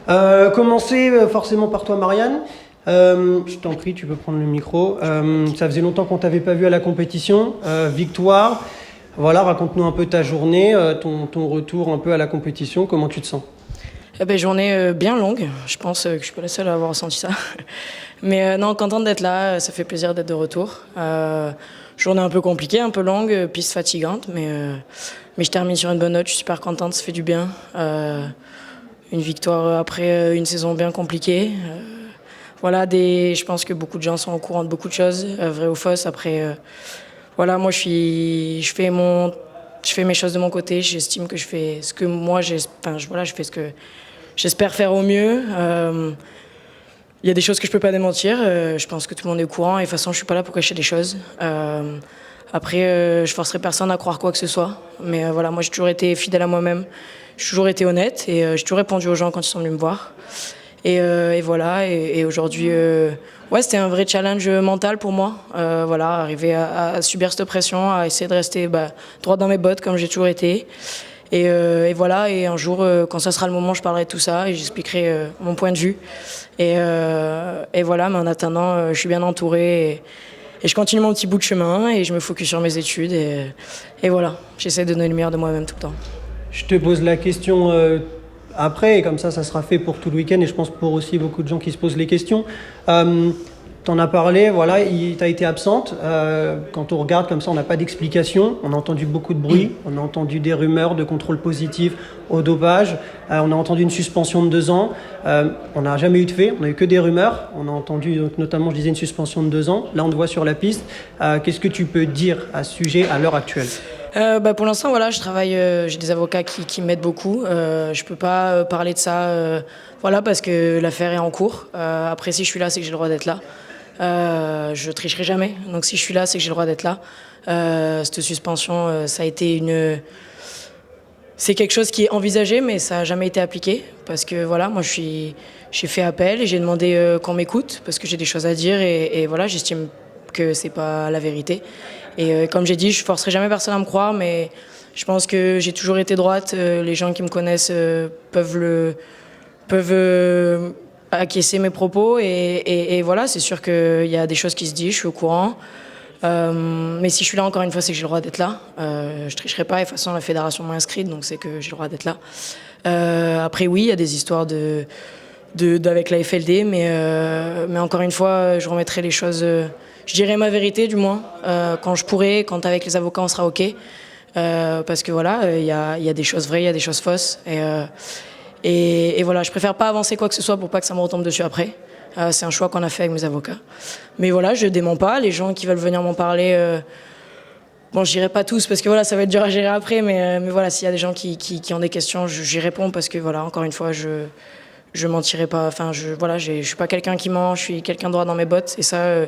Commencer forcément par toi, Marianne. Je t'en prie, tu peux prendre le micro. Ça faisait longtemps qu'on t'avait pas vu à la compétition. Victoire. Voilà, raconte-nous un peu ta journée, ton retour un peu à la compétition. Comment tu te sens? Journée bien longue, je pense que je suis pas la seule à avoir ressenti ça. Mais non, contente d'être là, ça fait plaisir d'être de retour. Journée un peu compliquée, un peu longue, piste fatigante, mais je termine sur une bonne note, je suis super contente, ça fait du bien. Une victoire après une saison bien compliquée. Voilà, je pense que beaucoup de gens sont au courant de beaucoup de choses, vraies ou fausses. Après, voilà, moi je fais mes choses de mon côté, j'estime que je fais ce que moi, je fais ce que j'espère faire au mieux. Il y a des choses que je peux pas démentir. Je pense que tout le monde est au courant et de toute façon, je suis pas là pour cacher des choses. Après, je forcerai personne à croire quoi que ce soit. Mais voilà, moi, j'ai toujours été fidèle à moi-même. J'ai toujours été honnête et j'ai toujours répondu aux gens quand ils sont venus me voir. Et voilà. Et aujourd'hui, ouais, c'était un vrai challenge mental pour moi. Voilà, arriver à subir cette pression, à essayer de rester droit dans mes bottes comme j'ai toujours été. Et voilà, et un jour, quand ça sera le moment, je parlerai de tout ça et j'expliquerai mon point de vue. Et voilà, mais en attendant, je suis bien entourée et je continue mon petit bout de chemin et je me focus sur mes études. Et voilà, j'essaie de donner le meilleur de moi-même tout le temps. Je te pose la question après, et comme ça sera fait pour tout le week-end, et je pense pour aussi beaucoup de gens qui se posent les questions. T'en as parlé, voilà, t'as été absente. Quand on regarde comme ça, on n'a pas d'explication. On a entendu beaucoup de bruit, on a entendu des rumeurs de contrôle positif au dopage. On a entendu une suspension de 2 ans. On n'a jamais eu de fait, on n'a eu que des rumeurs. On a entendu donc, notamment, je disais, une suspension de 2 ans. Là, on te voit sur la piste. Qu'est-ce que tu peux dire à ce sujet à l'heure actuelle? Pour l'instant, voilà, je travaille, j'ai des avocats qui m'aident beaucoup. Je peux pas parler de ça, voilà, parce que l'affaire est en cours. Après, si je suis là, c'est que j'ai le droit d'être là. Je tricherai jamais. Donc, si je suis là, c'est que j'ai le droit d'être là. Cette suspension, ça a été c'est quelque chose qui est envisagé, mais ça n'a jamais été appliqué. Parce que voilà, moi, j'ai fait appel et j'ai demandé qu'on m'écoute parce que j'ai des choses à dire et voilà, j'estime que c'est pas la vérité. Et comme j'ai dit, je forcerai jamais personne à me croire, mais je pense que j'ai toujours été droite. Les gens qui me connaissent peuvent acquiescer mes propos. Et voilà, c'est sûr qu'il y a des choses qui se disent, je suis au courant. Mais si je suis là encore une fois, c'est que j'ai le droit d'être là. Je tricherai pas. Et de toute façon, la fédération m'a inscrite, donc c'est que j'ai le droit d'être là. Après, oui, il y a des histoires avec la FLD, mais encore une fois, je remettrai les choses. Je dirai ma vérité, du moins, quand je pourrai, quand avec les avocats on sera OK. Parce que voilà, il y a des choses vraies, il y a des choses fausses. Et voilà, je préfère pas avancer quoi que ce soit pour pas que ça me retombe dessus après. C'est un choix qu'on a fait avec mes avocats. Mais voilà, je dément pas. Les gens qui veulent venir m'en parler, bon, je dirai pas tous parce que voilà, ça va être dur à gérer après. Mais voilà, s'il y a des gens qui ont des questions, j'y réponds parce que voilà, encore une fois, je mentirai pas. Enfin, je suis pas quelqu'un qui ment, je suis quelqu'un droit dans mes bottes. Et ça,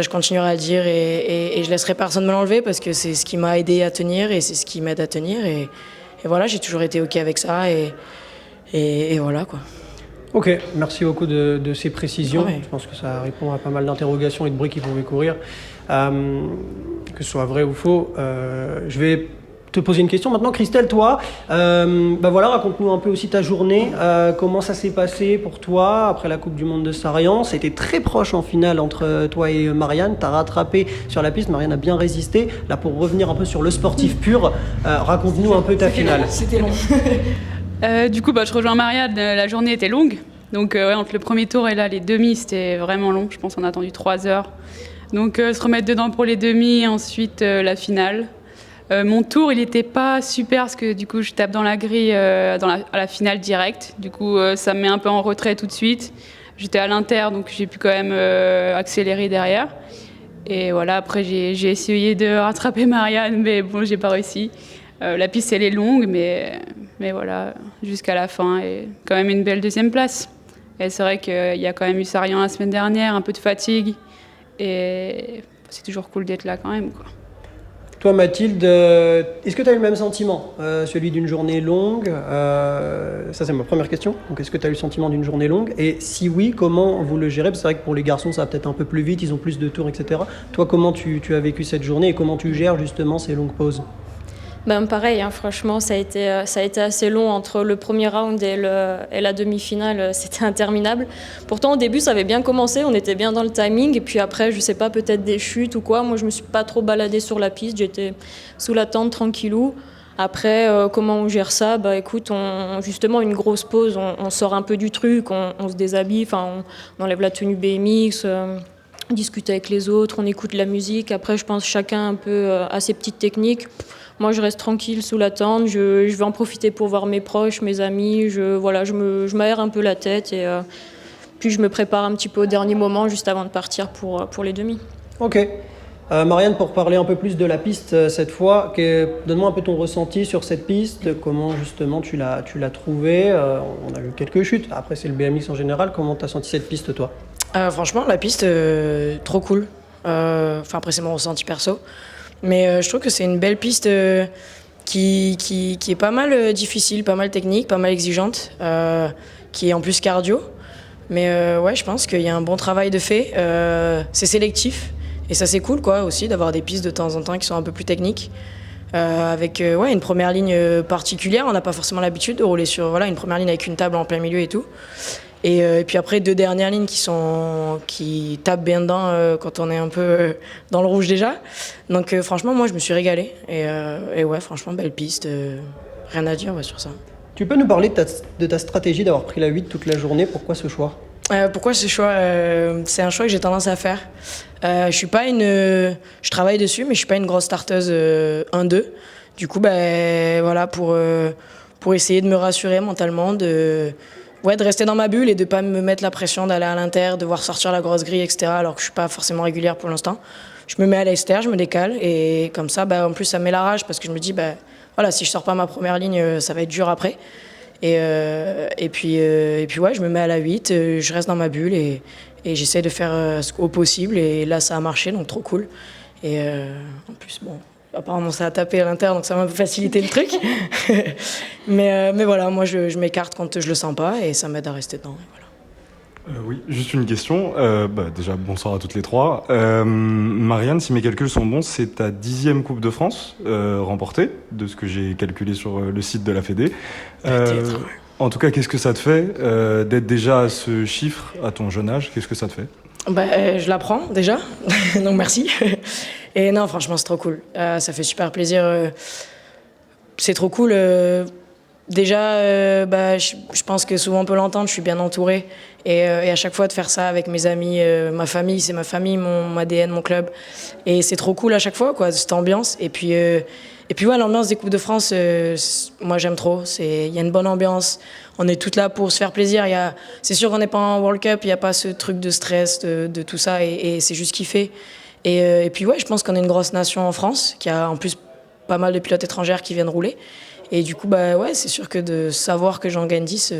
je continuerai à le dire et je laisserai personne me l'enlever parce que c'est ce qui m'a aidé à tenir et c'est ce qui m'aide à tenir. Et voilà, j'ai toujours été OK avec ça et voilà, quoi. Ok, merci beaucoup de ces précisions. Ouais. Je pense que ça répond à pas mal d'interrogations et de bruits qui pouvaient courir. Que ce soit vrai ou faux, je vais te poser une question maintenant. Christelle, toi, voilà, raconte-nous un peu aussi ta journée. Comment ça s'est passé pour toi après la Coupe du Monde de Sarian? C'était très proche en finale entre toi et Marianne. Tu as rattrapé sur la piste. Marianne a bien résisté. Là, pour revenir un peu sur le sportif pur, raconte-nous un peu ta finale. C'était long. Du coup, je rejoins Marianne, la journée était longue. Donc ouais, entre le premier tour et là, les demi, c'était vraiment long. Je pense qu'on a attendu 3 heures. Donc se remettre dedans pour les demi, ensuite la finale. Mon tour, il n'était pas super parce que du coup, je tape dans la grille à la finale directe. Du coup, ça me met un peu en retrait tout de suite. J'étais à l'inter, donc j'ai pu quand même accélérer derrière. Et voilà, après, j'ai essayé de rattraper Marianne, mais bon, j'ai pas réussi. La piste, elle est longue, mais voilà, jusqu'à la fin, et quand même une belle 2e place. Et c'est vrai qu'il y a quand même eu Sarian la semaine dernière, un peu de fatigue, et c'est toujours cool d'être là quand même, quoi. Toi, Mathilde, est-ce que tu as eu le même sentiment, celui d'une journée longue? Ça, c'est ma première question. Donc, est-ce que tu as eu le sentiment d'une journée longue? Et si oui, comment vous le gérez? Parce que c'est vrai que pour les garçons, ça va peut-être un peu plus vite, ils ont plus de tours, etc. Toi, comment tu as vécu cette journée et comment tu gères justement ces longues pauses? Ben, pareil, hein, franchement, ça a été assez long entre le premier round et la demi-finale. C'était interminable. Pourtant, au début, ça avait bien commencé. On était bien dans le timing. Et puis après, je sais pas, peut-être des chutes ou quoi. Moi, je me suis pas trop baladée sur la piste. J'étais sous la tente, tranquillou. Après, comment on gère ça? Bah, écoute, justement, une grosse pause. On sort un peu du truc. On se déshabille. Enfin, on enlève la tenue BMX. On discute avec les autres. On écoute la musique. Après, je pense chacun un peu à ses petites techniques. Moi, je reste tranquille sous la tente. Je vais en profiter pour voir mes proches, mes amis. Je m'aère un peu la tête et puis je me prépare un petit peu au dernier moment, juste avant de partir pour les demi. Ok. Marianne, pour parler un peu plus de la piste cette fois, donne-moi un peu ton ressenti sur cette piste. Comment justement tu l'as trouvée? On a vu quelques chutes. Après, c'est le BMX en général. Comment tu as senti cette piste, toi? Franchement, la piste, trop cool. Enfin, après, c'est mon ressenti perso. Mais je trouve que c'est une belle piste qui est pas mal difficile, pas mal technique, pas mal exigeante, qui est en plus cardio. Mais ouais, je pense qu'il y a un bon travail de fait. C'est sélectif et ça c'est cool quoi aussi d'avoir des pistes de temps en temps qui sont un peu plus techniques. Avec ouais, une première ligne particulière, on n'a pas forcément l'habitude de rouler sur une première ligne avec une table en plein milieu et tout. Et puis après, 2 dernières lignes qui tapent bien dedans quand on est un peu dans le rouge déjà. Donc franchement, moi, je me suis régalée. Et ouais, franchement, belle piste. Rien à dire sur ça. Tu peux nous parler de ta stratégie d'avoir pris la 8 toute la journée? Pourquoi ce choix? Pourquoi ce choix? C'est un choix que j'ai tendance à faire. Je travaille dessus, mais je suis pas une grosse starteuse 1-2. Du coup, voilà, pour essayer de me rassurer mentalement, de rester dans ma bulle et de pas me mettre la pression d'aller à l'inter, de voir sortir la grosse grille, etc. Alors que je suis pas forcément régulière pour l'instant. Je me mets à l'extérieur, je me décale et comme ça, en plus ça me met la rage parce que je me dis, voilà, si je sors pas ma première ligne, ça va être dur après. Et puis ouais, je me mets à la 8, je reste dans ma bulle et j'essaie de faire au possible et là ça a marché, donc trop cool. Et en plus, bon, apparemment ça a tapé à l'inter, donc ça m'a un peu facilité le truc. mais voilà, moi je m'écarte quand je le sens pas et ça m'aide à rester dedans. Voilà. Oui, juste une question. Déjà, bonsoir à toutes les trois. Marianne, si mes calculs sont bons, c'est ta 10e Coupe de France remportée, de ce que j'ai calculé sur le site de la Fédé. En tout cas, qu'est-ce que ça te fait d'être déjà à ce chiffre à ton jeune âge? Qu'est-ce que ça te fait? Je l'apprends déjà, donc merci. Et non, franchement, c'est trop cool. Ça fait super plaisir. C'est trop cool. Déjà, je pense que souvent on peut l'entendre, je suis bien entourée. Et à chaque fois de faire ça avec mes amis, ma famille, c'est ma famille, mon ADN, mon club. Et c'est trop cool à chaque fois, quoi, cette ambiance. Et puis ouais, l'ambiance des Coupes de France, moi j'aime trop. Il y a une bonne ambiance. On est toutes là pour se faire plaisir. C'est sûr qu'on n'est pas en World Cup, il n'y a pas ce truc de stress, de tout ça. Et c'est juste kiffer. Et puis ouais, je pense qu'on est une grosse nation en France, qui a en plus pas mal de pilotes étrangères qui viennent rouler. Et du coup, ouais, c'est sûr que de savoir que j'en gagne 10,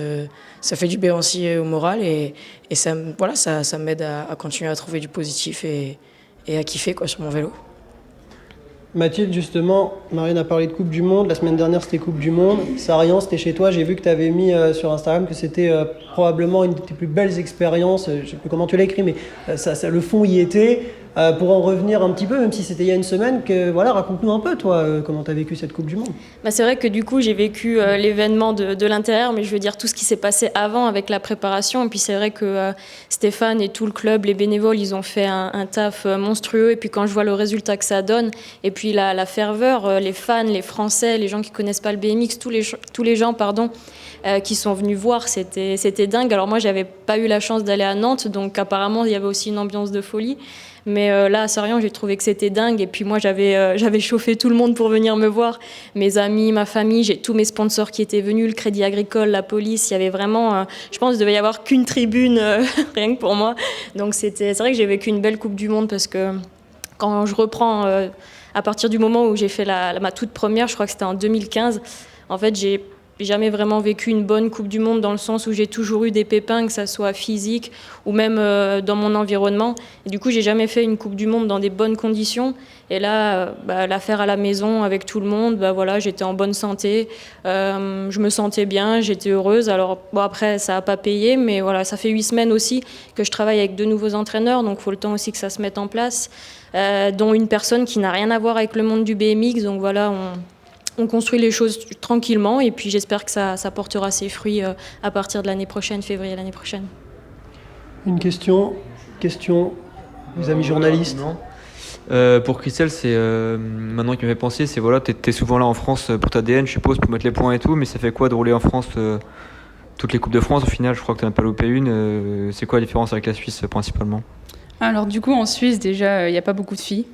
ça fait du bien aussi au moral. Et ça m'aide à continuer à trouver du positif et à kiffer quoi, sur mon vélo. Mathilde, justement, Marianne a parlé de Coupe du Monde. La semaine dernière, c'était Coupe du Monde. Sarian, c'était chez toi. J'ai vu que tu avais mis sur Instagram que c'était probablement une de tes plus belles expériences. Je ne sais plus comment tu l'as écrit, mais le fond y était. Pour en revenir un petit peu, même si c'était il y a une semaine, raconte-nous un peu, toi, comment tu as vécu cette Coupe du Monde. C'est vrai que du coup, j'ai vécu l'événement de l'intérieur, mais je veux dire tout ce qui s'est passé avant avec la préparation. Et puis c'est vrai que Stéphane et tout le club, les bénévoles, ils ont fait un taf monstrueux. Et puis quand je vois le résultat que ça donne, et puis la ferveur, les fans, les Français, les gens qui connaissent pas le BMX, tous les gens, qui sont venus voir, c'était dingue. Alors moi, j'avais pas eu la chance d'aller à Nantes, donc apparemment, il y avait aussi une ambiance de folie. Mais là, à Sarian, j'ai trouvé que c'était dingue. Et puis moi, j'avais chauffé tout le monde pour venir me voir. Mes amis, ma famille, j'ai tous mes sponsors qui étaient venus, le Crédit Agricole, la police. Il y avait vraiment, je pense qu'il devait y avoir qu'une tribune, rien que pour moi. Donc c'est vrai que j'ai vécu une belle Coupe du Monde parce que quand je reprends, à partir du moment où j'ai fait ma toute première, je crois que c'était en 2015, en fait, j'ai jamais vraiment vécu une bonne Coupe du Monde dans le sens où j'ai toujours eu des pépins, que ça soit physique ou même dans mon environnement. Et du coup, j'ai jamais fait une Coupe du Monde dans des bonnes conditions. Et là, la faire à la maison avec tout le monde, voilà, j'étais en bonne santé, je me sentais bien, j'étais heureuse. Alors après, ça n'a pas payé, mais voilà, ça fait 8 semaines aussi que je travaille avec 2 nouveaux entraîneurs, donc il faut le temps aussi que ça se mette en place, dont une personne qui n'a rien à voir avec le monde du BMX. Donc voilà, on construit les choses tranquillement et puis j'espère que ça portera ses fruits à partir de l'année prochaine, février l'année prochaine. Une question, les amis journalistes. Pour Christelle, c'est maintenant qui me fait penser, c'est voilà, t'es souvent là en France pour ta DN, je suppose, pour mettre les points et tout, mais ça fait quoi de rouler en France toutes les Coupes de France au final? Je crois que t'en as pas loupé une. C'est quoi la différence avec la Suisse principalement? Alors du coup, en Suisse, déjà, il n'y a pas beaucoup de filles.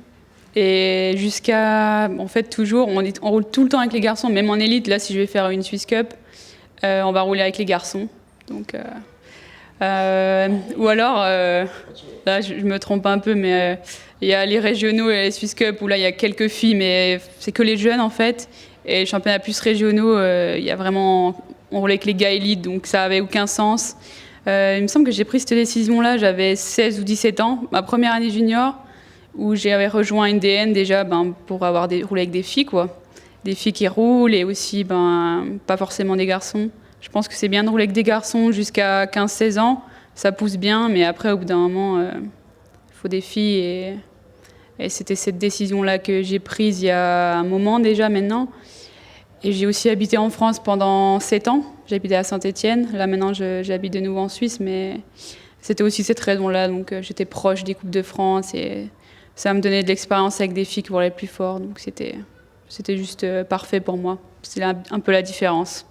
Et jusqu'à, en fait, toujours, on roule tout le temps avec les garçons, même en élite. Là, si je vais faire une Swiss Cup, on va rouler avec les garçons. Donc, ou alors, là, je me trompe un peu, mais il y a les régionaux et les Swiss Cup où là, il y a quelques filles, mais c'est que les jeunes, en fait. Et les championnats plus régionaux, il y a vraiment, on roule avec les gars élites, donc ça avait aucun sens. Il me semble que j'ai pris cette décision-là, j'avais 16 ou 17 ans, ma première année junior, où j'avais rejoint une DN déjà pour rouler avec des filles, quoi. Des filles qui roulent et aussi pas forcément des garçons. Je pense que c'est bien de rouler avec des garçons jusqu'à 15-16 ans, ça pousse bien, mais après, au bout d'un moment, il faut des filles. Et c'était cette décision-là que j'ai prise il y a un moment déjà maintenant. Et j'ai aussi habité en France pendant 7 ans. J'habitais à Saint-Étienne. Là, maintenant, j'habite de nouveau en Suisse, mais c'était aussi cette raison-là. Donc, j'étais proche des Coupes de France et ça me donnait de l'expérience avec des filles qui voulaient plus fort. Donc, c'était juste parfait pour moi. C'est un peu la différence.